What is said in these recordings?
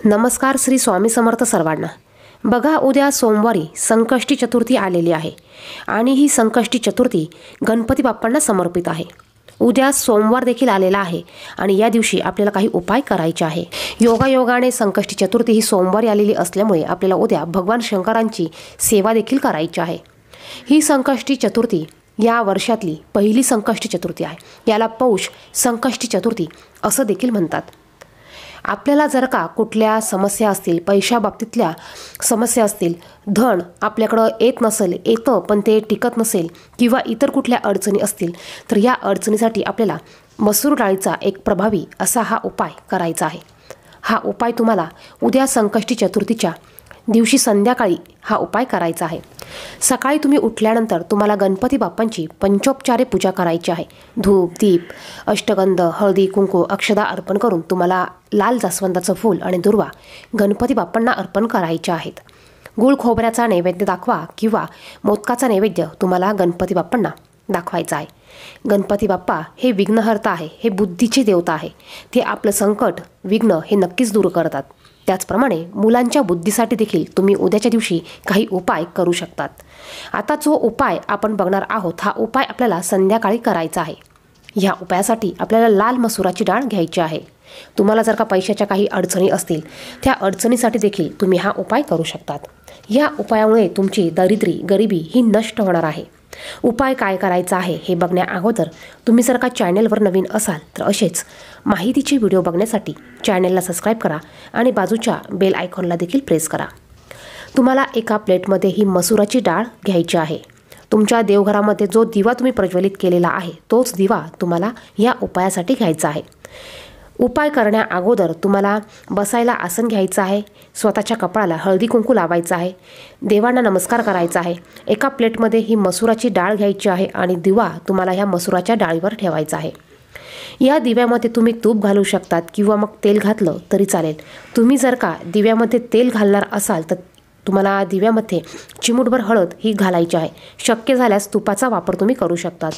नमस्कार श्री स्वामी समर्थ सर्वांना। बघा, उद्या सोमवारी संकष्टी चतुर्थी आलेली आहे आणि ही संकष्टी चतुर्थी गणपती बाप्पांना समर्पित आहे। उद्या सोमवार देखील आलेला आहे आणि या दिवशी आपल्याला काही उपाय करायचे आहे। योगायोगाने संकष्टी चतुर्थी ही सोमवारी आलेली असल्यामुळे आपल्याला उद्या भगवान शंकरांची सेवा देखील करायची आहे। ही संकष्टी चतुर्थी या वर्षातली पहिली संकष्टी चतुर्थी आहे। याला पौष संकष्टी चतुर्थी असं देखील म्हणतात। आपल्याला जर का कुठल्या समस्या असतील, पैशाबाबतीतल्या समस्या असतील, धन आपल्याकडं येत नसेल, येतं पण ते टिकत नसेल किंवा इतर कुठल्या अडचणी असतील, तर या अडचणीसाठी आपल्याला मसूर डाळीचा एक प्रभावी असा हा उपाय करायचा आहे। हा उपाय तुम्हाला उद्या संकष्टी चतुर्थीच्या दिवशी संध्याकाळी हा उपाय करायचा आहे। सकाळी तुम्ही उठल्यानंतर तुम्हाला गणपती बाप्पांची पंचोपचारे पूजा करायची आहे। धूप, दीप, अष्टगंध, हळदी, कुंकू, अक्षदा अर्पण करून तुम्हाला लाल जास्वंदाचं फूल आणि दुर्वा गणपती बाप्पांना अर्पण करायचे आहेत। गुळ खोबऱ्याचा नैवेद्य दाखवा किंवा मोदकाचा नैवेद्य तुम्हाला गणपती बाप्पांना दाखवायचा आहे। गणपती बाप्पा हे विघ्नहर्ता आहे, हे बुद्धीचे देवता आहे। ते आपलं संकट, विघ्न हे नक्कीच दूर करतात। त्याचप्रमाणे मुलांच्या बुद्धीसाठी देखील तुम्ही उद्याच्या दिवशी काही उपाय करू शकतात। आता जो उपाय आपण बघणार आहोत, हा उपाय आपल्याला संध्याकाळी करायचा आहे। या उपायासाठी आपल्याला लाल मसुराची डाळ घ्यायची आहे। तुम्हाला जर का पैशाच्या काही अडचणी असतील, त्या अडचणीसाठी देखील तुम्ही हा उपाय करू शकतात। या उपायामुळे तुमची दारिद्र्य, गरिबी ही नष्ट होणार आहे। उपाय काय करायचा आहे हे बघण्या अगोदर तुम्ही जर का चॅनलवर नवीन असाल तर असेच माहितीचे व्हिडिओ बघण्यासाठी चॅनलला सबस्क्राईब करा आणि बाजूच्या बेल आयकॉनला देखील प्रेस करा। तुम्हाला एका प्लेटमध्ये ही मसुराची डाळ घ्यायची आहे। तुमच्या देवघरामध्ये जो दिवा तुम्ही प्रज्वलित केलेला आहे, तोच दिवा तुम्हाला या उपायासाठी घ्यायचा आहे। उपाय करण्या अगोदर तुम्हाला बसायला आसन घ्यायचं आहे, स्वतःच्या कपाळाला हळदी कुंकू लावायचं आहे, देवांना नमस्कार करायचा आहे। एका प्लेटमध्ये ही मसुराची डाळ घ्यायची आहे आणि दिवा तुम्हाला ह्या मसुराच्या डाळीवर ठेवायचा आहे। या दिव्यामध्ये तुम्ही तूप घालू शकतात किंवा मग तेल घातलं तरी चालेल। तुम्ही जर का दिव्यामध्ये तेल घालणार असाल तर तुम्हाला दिव्यामध्ये चिमूटभर हळद ही घालायची आहे। शक्य झाल्यास तुपाचा वापर तुम्ही करू शकतात।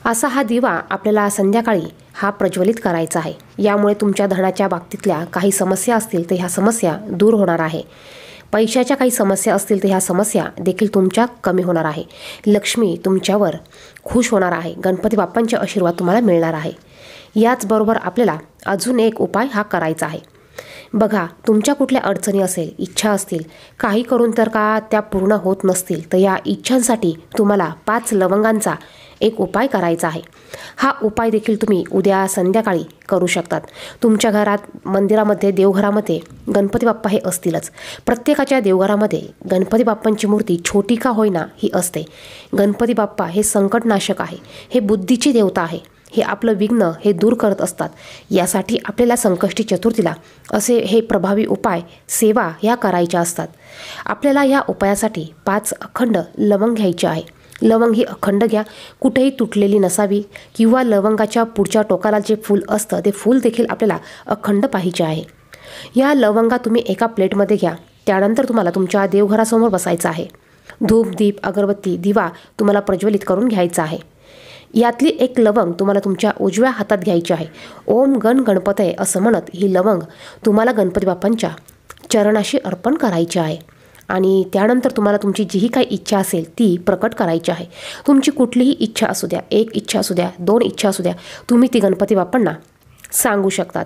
असा हा दिवा आपल्याला संध्याकाळी हा प्रज्वलित करायचा आहे। यामुळे तुमच्या धनाच्या बाबतीतल्या काही समस्या असतील तर ह्या समस्या दूर होणार आहे। पैशाच्या काही समस्या असतील तर ह्या समस्या देखील तुमच्या कमी होणार आहे। लक्ष्मी तुमच्यावर खुश होणार आहे। गणपती बाप्पांचे आशीर्वाद तुम्हाला मिळणार आहे। याचबरोबर आपल्याला अजून एक उपाय हा करायचा आहे। बघा, तुमच्या कुठल्या अडचणी असेल, इच्छा असतील, काही करून तर का त्या पूर्ण होत नसतील, तर या इच्छांसाठी तुम्हाला 5 लवंगांचा एक उपाय करायचा आहे। हा उपाय देखील तुम्ही उद्या संध्याकाळी करू शकतात। तुमच्या घरात, मंदिरामध्ये, देवघरामध्ये गणपती बाप्पा हे असतीलच। प्रत्येकाच्या देवघरामध्ये गणपती बाप्पांची मूर्ती छोटी का होईना ही असते। गणपती बाप्पा हे संकटनाशक आहे, हे बुद्धीची देवता आहे, हे आपलं विघ्न हे दूर करत असतात। यासाठी आपल्याला संकष्टी चतुर्थीला असे हे प्रभावी उपाय, सेवा ह्या करायच्या असतात। आपल्याला या उपायासाठी 5 अखंड लवंग घ्यायचे आहे। लवंग ही अखंड घ्या, कुठेही तुटलेली नसावी किंवा लवंगाच्या पुढच्या टोकाला जे फूल असतं ते फूल देखील आपल्याला अखंड पाहिजे आहे। या लवंगा तुम्ही एका प्लेटमध्ये घ्या। त्यानंतर तुम्हाला तुमच्या देवघरासमोर बसायचं आहे। धूप, दीप, अगरबत्ती, दिवा तुम्हाला प्रज्वलित करून घ्यायचा आहे। यातली एक लवंग तुम्हाला तुमच्या उजव्या हातात घ्यायची आहे। ओम गण गणपतये असं म्हणत ही लवंग तुम्हाला गणपती बाप्पांच्या चरणाशी अर्पण करायची आहे आणि त्यानंतर तुम्हाला तुमची जी काही इच्छा असेल ती प्रकट करायची आहे। तुमची कुठलीही इच्छा असू द्या, 1 इच्छा असू द्या, 2 इच्छा असू द्या, तुम्ही ती गणपती बाप्पांना सांगू शकतात।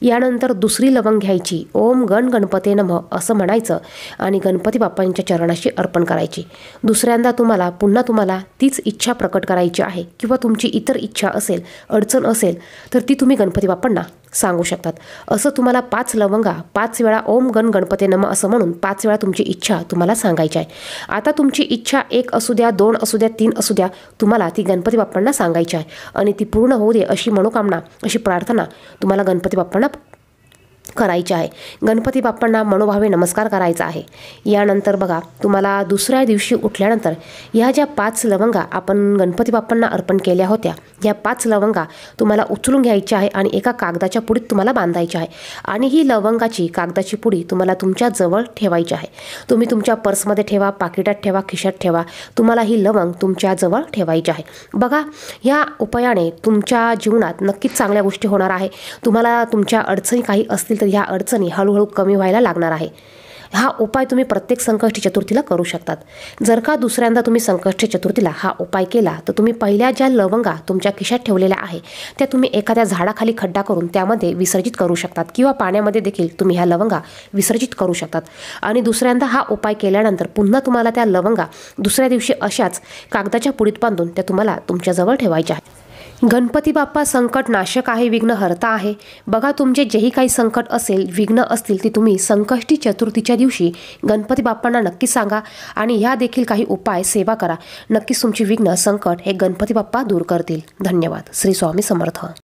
यानंतर दुसरी लवंग घ्यायची, ओम गण गणपते नमः असं म्हणायचं आणि गणपती बाप्पांच्या चरणाशी अर्पण करायची। दुसऱ्यांदा पुन्हा तुम्हाला तीच इच्छा प्रकट करायची आहे किंवा तुमची इतर इच्छा असेल, अडचण असेल तर ती तुम्ही गणपती बाप्पांना सांगू शकतात। असं तुम्हाला 5 लवंगा 5 वेळा ओम गण गणपते नमः असं म्हणून 5 वेळा तुमची इच्छा तुम्हाला सांगायची आहे। आता तुमची इच्छा 1 असू द्या, 2 असू द्या, 3 असू द्या, तुम्हाला ती गणपती बाप्पांना सांगायची आहे आणि ती पूर्ण होऊ दे अशी मनोकामना, अशी प्रार्थना तुम्हाला गणपती बाप्पांना करायचे आहे। गणपती बाप्पांना मनोभावे नमस्कार करायचा आहे। यानंतर बघा, तुम्हाला दुसऱ्या दिवशी उठल्यानंतर या ज्या 5 लवंगा आपण गणपती बाप्पांना अर्पण केल्या होत्या, या 5 लवंगा तुम्हाला उचलून घ्यायच्या आहे आणि एका कागदाच्या पुडीत तुम्हाला बांधायची आहे आणि ही लवंगाची कागदाची पुडी तुम्हाला तुमच्या जवळ ठेवायची आहे। तुम्ही तुमच्या पर्समध्ये ठेवा, पाकिटात ठेवा, खिशात ठेवा, तुम्हाला ही लवंग तुमच्या जवळ ठेवायची आहे। बघा, या उपायाने तुमच्या जीवनात नक्कीच चांगल्या गोष्टी होणार आहे। तुम्हाला तुमच्या अडचणी काही असतील असतील तर ह्या अडचणी हळूहळू कमी व्हायला लागणार आहे. हा उपाय तुम्ही प्रत्येक संकष्टी चतुर्थीला करू शकतात. जर का दुसऱ्यांदा तुम्ही संकष्टी चतुर्थीला हा उपाय केला तर तुम्ही पहिल्या ज्या लवंगा तुमच्या खिशात ठेवलेल्या आहे त्या तुम्ही एखाद्या झाडाखाली खड्डा करून त्यामध्ये विसर्जित करू शकतात किंवा पाण्यामध्ये देखील तुम्ही ह्या लवंगा विसर्जित करू शकतात. आणि दुसऱ्यांदा हा उपाय केल्यानंतर पुन्हा तुम्हाला त्या लवंगा दुसऱ्या दिवशी अशाच कागदाच्या पुडीत बांधून त्या तुम्हाला तुमच्याजवळ ठेवायच्या आहेत. गणपती बाप्पा संकट नाशक आहे, विघ्न हरता आहे. बघा तुमचे जेही काही संकट असेल, विघ्न असतील ती तुम्ही संकष्टी चतुर्थीच्या दिवशी गणपती बाप्पांना नक्की सांगा आणि ह्या देखील काही उपाय सेवा करा. नक्कीच तुमची विघ्न संकट हे गणपती बाप्पा दूर करतील. धन्यवाद. श्री स्वामी समर्थ.